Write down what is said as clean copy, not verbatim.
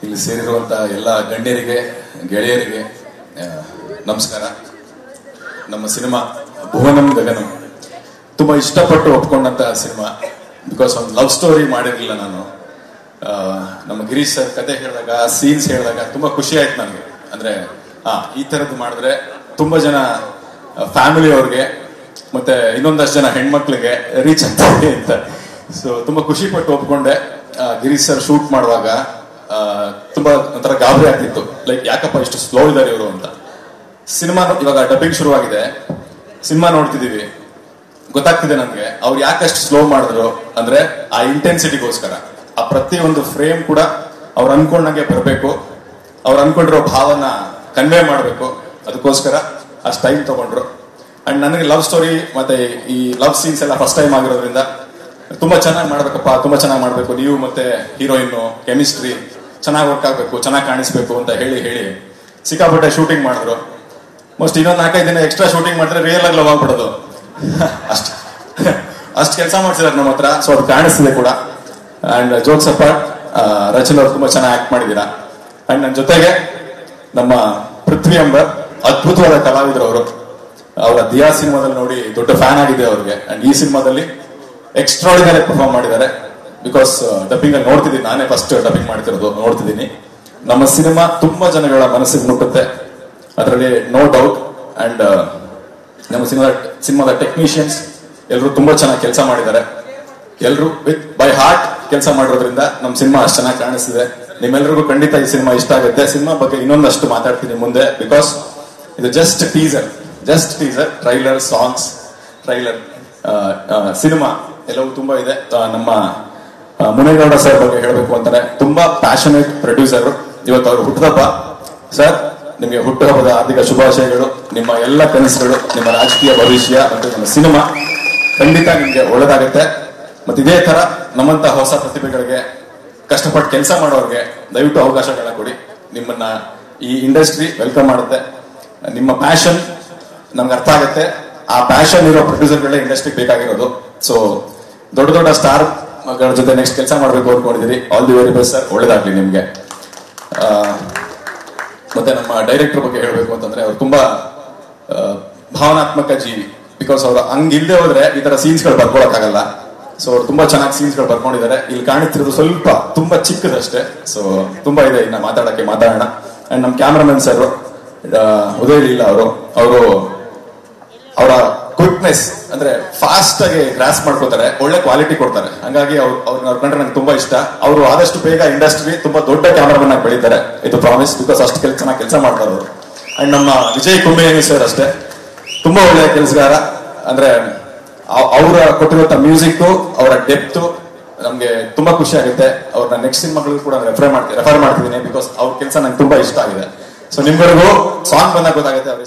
ಇಲ್ಲಿ ಸೇರಿರುವಂತ ಎಲ್ಲ ಗಣ್ಯರಿಗೆ ಗೆಳೆಯರಿಗೆ ನಮಸ್ಕಾರ. ನಮ್ಮ ಸಿನಿಮಾ ಭುವನಂ ಗಗನಂ ತುಂಬಾ ಇಷ್ಟಪಟ್ಟು ಒಪ್ಕೊಂಡಂತ ಸಿನಿಮಾ. ಬಿಕಾಸ್ ಒಂದು ಲವ್ ಸ್ಟೋರಿ ಮಾಡಿರಲಿಲ್ಲ ನಾನು. ನಮ್ಮ ಗಿರೀಶ್ ಸರ್ ಕತೆ ಹೇಳಿದಾಗ, ಸೀನ್ಸ್ ಹೇಳಿದಾಗ ತುಂಬಾ ಖುಷಿ ಆಯ್ತು ನನಗೆ. ಅಂದ್ರೆ ಈ ತರದ್ದು ಮಾಡಿದ್ರೆ ತುಂಬಾ ಜನ ಫ್ಯಾಮಿಲಿ ಅವ್ರಿಗೆ ಮತ್ತೆ ಇನ್ನೊಂದಷ್ಟು ಜನ ಹೆಣ್ಮಕ್ಳಿಗೆ ರೀಚ್ ಆಗ್ತದೆ ಅಂತ. ಸೊ ತುಂಬಾ ಖುಷಿ ಪಟ್ಟು ಒಪ್ಕೊಂಡೆ. ಗಿರೀಶ್ ಸರ್ ಶೂಟ್ ಮಾಡುವಾಗ ತುಂಬಾ ಒಂಥರ ಗಾಬರಿ ಆಗ್ತಿತ್ತು, ಲೈಕ್ ಯಾಕಪ್ಪ ಇಷ್ಟು ಸ್ಲೋ ಇದ್ದಾರೆ ಇವರು ಅಂತ. ಸಿನಿಮಾ ಇವಾಗ ಡಬ್ಬಿಂಗ್ ಶುರುವಾಗಿದೆ, ಸಿನಿಮಾ ನೋಡ್ತಿದೀವಿ, ಗೊತ್ತಾಗ್ತಿದೆ ನಮ್ಗೆ ಅವ್ರು ಯಾಕಷ್ಟು ಸ್ಲೋ ಮಾಡಿದ್ರು ಅಂದ್ರೆ ಆ ಇಂಟೆನ್ಸಿಟಿಗೋಸ್ಕರ. ಆ ಪ್ರತಿಯೊಂದು ಫ್ರೇಮ್ ಕೂಡ ಅವ್ರು ಅನ್ಕೊಂಡಂಗೆ ಬರಬೇಕು, ಅವ್ರು ಅನ್ಕೊಂಡಿರೋ ಭಾವನ ಕನ್ವೆ ಮಾಡಬೇಕು, ಅದಕ್ಕೋಸ್ಕರ ಅಷ್ಟು ಟೈಮ್ ತಗೊಂಡ್ರು. ಅಂಡ್ ನನಗೆ ಲವ್ ಸ್ಟೋರಿ ಮತ್ತೆ ಈ ಲವ್ ಸೀನ್ಸ್ ಎಲ್ಲ ಫಸ್ಟ್ ಟೈಮ್ ಆಗಿರೋದ್ರಿಂದ ತುಂಬಾ ಚೆನ್ನಾಗಿ ಮಾಡ್ಬೇಕಪ್ಪ, ತುಂಬಾ ಚೆನ್ನಾಗಿ ಮಾಡ್ಬೇಕು, ನೀವು ಮತ್ತೆ ಹೀರೋಯಿನ್ ಕೆಮಿಸ್ಟ್ರಿ ಚೆನ್ನಾಗಿ ವರ್ಕ್ ಆಗ್ಬೇಕು, ಚೆನ್ನಾಗಿ ಕಾಣಿಸ್ಬೇಕು ಅಂತ ಹೇಳಿ ಸಿಕ್ಕಾಪಟ್ಟೆ ಶೂಟಿಂಗ್ ಮಾಡಿದ್ರು. ಮೋಸ್ಟ್ ಇನ್ನೊಂದು 4-5 ದಿನ ಎಕ್ಸ್ಟ್ರಾ ಶೂಟಿಂಗ್ ಮಾಡಿದ್ರೆ ರಿಯಲ್ ಆಗಿ ಲವ್ ಆಗ್ಬಿಡೋದು. ಅಷ್ಟು ಕೆಲಸ ಮಾಡ್ತಿದ್ದಾರೆ ನಮ್ಮ ಹತ್ರ. ಸೊ ಅದು ಕಾಣಿಸ್ತಿದೆ ಕೂಡ. ಅಂಡ್ ಜೋಕ್ಸ್ ಅಪಾರ್ಟ್, ರಚನ್ ಅವ್ರು ತುಂಬಾ ಚೆನ್ನಾಗಿ ಆಕ್ಟ್ ಮಾಡಿದೀರಾ. ಅಂಡ್ ನನ್ನ ಜೊತೆಗೆ ನಮ್ಮ ಪೃಥ್ವಿ ಅಂಬರ್ ಅದ್ಭುತವಾದ ಕಲಾವಿದರು ಅವರು. ಅವರ ದಿಯಾ ಸಿನಿಮಾದಲ್ಲಿ ನೋಡಿ ದೊಡ್ಡ ಫ್ಯಾನ್ ಆಗಿದೆ ಅವ್ರಿಗೆ. ಅಂಡ್ ಈ ಸಿನಿಮಾದಲ್ಲಿ ಎಕ್ಸ್ಟ್ರಾರ್ಡಿನರಿ ಪರ್ಫಾರ್ಮ್ ಮಾಡಿದ್ದಾರೆ. ಬಿಕಾಸ್ ಡಬ್ಬಿಂಗ್ ಅಲ್ಲಿ ನೋಡ್ತಿದ್ದೀನಿ, ನಾನೇ ಫಸ್ಟ್ ಡಬ್ಬಿಂಗ್ ಮಾಡ್ತಿರೋದು, ನೋಡ್ತಿದ್ದೀನಿ. ನಮ್ಮ ಸಿನಿಮಾ ತುಂಬಾ ಜನಗಳ ಮನಸ್ಸಿಗೆ ಮುಟ್ಟುತ್ತೆ, ಅದರಲ್ಲಿ ನೋ ಡೌಟ್. ಅಂಡ್ ನಮ್ಮ ಸಿನಿಮಾದ ಟೆಕ್ನಿಷಿಯನ್ಸ್ ಎಲ್ಲರೂ ತುಂಬಾ ಚೆನ್ನಾಗಿ ಕೆಲಸ ಮಾಡಿದ್ದಾರೆ. ಎಲ್ಲರೂ ವಿತ್ ಬೈ ಹಾರ್ಟ್ ಕೆಲಸ ಮಾಡಿರೋದ್ರಿಂದ ನಮ್ಮ ಸಿನಿಮಾ ಅಷ್ಟು ಚೆನ್ನಾಗಿ ಕಾಣಿಸ್ತಿದೆ. ನಿಮ್ಮೆಲ್ಲರಿಗೂ ಖಂಡಿತ ಈ ಸಿನಿಮಾ ಇಷ್ಟ ಆಗುತ್ತೆ. ಸಿನಿಮಾ ಬಗ್ಗೆ ಇನ್ನೊಂದಷ್ಟು ಮಾತಾಡ್ತೀನಿ ಮುಂದೆ. ಬಿಕಾಸ್ ಇದು just teaser, trailer, songs, trailer, cinema ಎಲ್ಲವೂ ತುಂಬಾ ಇದೆ. ನಮ್ಮ ಮುನೇಗೌಡ ಸರ್ ಬಗ್ಗೆ ಹೇಳಬೇಕು ಅಂತಾರೆ, ತುಂಬಾ ಪ್ಯಾಷನೇಟ್ ಪ್ರೊಡ್ಯೂಸರ್. ಇವತ್ತು ಅವರು ಹುಟ್ಟುಹಬ್ಬ. ಸರ್, ನಿಮಗೆ ಹುಟ್ಟುಹಬ್ಬದ ಹಾರ್ದಿಕ ಶುಭಾಶಯಗಳು. ನಿಮ್ಮ ಎಲ್ಲ ಕನಸುಗಳು, ನಿಮ್ಮ ರಾಜಕೀಯ ಭವಿಷ್ಯ ಮತ್ತು ನಿಮ್ಮ ಸಿನಿಮಾ ಖಂಡಿತ ನಿಮ್ಗೆ ಒಳ್ಳೇದಾಗುತ್ತೆ. ಮತ್ತೆ ಇದೇ ತರ ನಮ್ಮಂತ ಹೊಸ ಪ್ರತಿಭೆಗಳಿಗೆ, ಕಷ್ಟಪಟ್ಟು ಕೆಲಸ ಮಾಡೋರಿಗೆ ದಯವಿಟ್ಟು ಅವಕಾಶಗಳನ್ನ ಕೊಡಿ. ನಿಮ್ಮನ್ನ ಈ ಇಂಡಸ್ಟ್ರಿ ವೆಲ್ಕಮ್ ಮಾಡುತ್ತೆ. ನಿಮ್ಮ ಪ್ಯಾಷನ್ ನಮ್ಗೆ ಅರ್ಥ ಆಗುತ್ತೆ. ಆ ಪ್ಯಾಷನ್ ಇರೋ ಪ್ರೊಡ್ಯೂಸರ್ಗಳೇ ಇಂಡಸ್ಟ್ರಿಗೆ ಬೇಕಾಗಿರೋದು. ಸೊ ದೊಡ್ಡ ಸ್ಟಾರ್ ಗಳ ಜೊತೆ ನೆಕ್ಸ್ಟ್ ಕೆಲಸ ಮಾಡಬೇಕು ಅನ್ಕೊಂಡಿದ್ದೀರಿ. All the very best sir, ಒಳ್ಳೇದಾಗ್ಲಿ ನಿಮ್ಗೆ. ಮತ್ತೆ ನಮ್ಮ ಡೈರೆಕ್ಟರ್ ಬಗ್ಗೆ ಹೇಳಬೇಕು ಅಂತಂದ್ರೆ, ಅವ್ರು ತುಂಬಾ ಭಾವನಾತ್ಮಕ ಜೀವಿ. ಬಿಕಾಸ್ ಅವ್ರು ಹಂಗಿಲ್ದೆ ಹೋದ್ರೆ ಈ ತರ ಸೀನ್ಸ್ ಗಳು ಬರ್ಕೊಳಕ್ಕಾಗಲ್ಲ. ಸೊ ಅವ್ರು ತುಂಬಾ ಚೆನ್ನಾಗಿ ಸೀನ್ಸ್ ಗಳು ಬರ್ಕೊಂಡಿದ್ದಾರೆ. ಇಲ್ಲಿ ಕಾಣಿಸ್ತಿರೋದು ಸ್ವಲ್ಪ ತುಂಬಾ ಚಿಕ್ಕದಷ್ಟೇ. ಸೊ ತುಂಬಾ ಇದೆ ಇನ್ನ ಮಾತಾಡೋಣ. ಅಂಡ್ ನಮ್ಮ ಕ್ಯಾಮ್ರಾಮನ್ ಸರ್ ಉದಯ್ ಇಲ್ಲ, ಅವರು ಅವರ ಕ್ವಿಕ್ನೆಸ್ ಅಂದ್ರೆ ಫಾಸ್ಟ್ ಆಗಿ ಗ್ರಾಸ್ ಮಾಡ್ಕೋತಾರೆ, ಒಳ್ಳೆ ಕ್ವಾಲಿಟಿ ಕೊಡ್ತಾರೆ. ಹಂಗಾಗಿ ಅವ್ರನ್ನ ಕಂಡ್ರೆ ನಂಗೆ ತುಂಬಾ ಇಷ್ಟ. ಅವರು ಆದಷ್ಟು ಬೇಗ ಇಂಡಸ್ಟ್ರಿ ತುಂಬಾ ದೊಡ್ಡ ಕ್ಯಾಮ್ರಾಮನ್ ಆಗಿ ಬೆಳೀತಾರೆ, ಇದು ಪ್ರಾಮಿಸ್. ಬಿಕಾಸ್ ಅಷ್ಟು ಚೆನ್ನಾಗಿ ಕೆಲಸ ಮಾಡ್ತಾರೆ ಅವರು. ಅಂಡ್ ನಮ್ಮ ವಿಜಯ್ ಕುಂಬಿನೇನಿ ಸರ್ ಅಷ್ಟೇ, ತುಂಬಾ ಒಳ್ಳೆಯ ಕೆಲಸಗಾರ. ಅಂದ್ರೆ ಅವರ ಕೊಟ್ಟಿರುವಂತ ಮ್ಯೂಸಿಕ್, ಅವರ ಡೆಪ್ತ್ ನಮ್ಗೆ ತುಂಬಾ ಖುಷಿ ಆಗುತ್ತೆ. ಅವ್ರನ್ನ ನೆಕ್ಸ್ಟ್ ಸಿನಿಮಾಗಳಿಗೂ ಕೂಡ ರೆಫರ್ ಮಾಡ್ತಿದ್ದೀನಿ. ಬಿಕಾಸ್ ಅವ್ರ ಕೆಲಸ ನಂಗೆ ತುಂಬಾ ಇಷ್ಟ ಆಗಿದೆ. ಸೊ ನಿಮ್ಗಳಿಗೂ ಸಾಂಗ್ ಬಂದಾಗ ಗೊತ್ತಾಗುತ್ತೆ ಅವ್ರ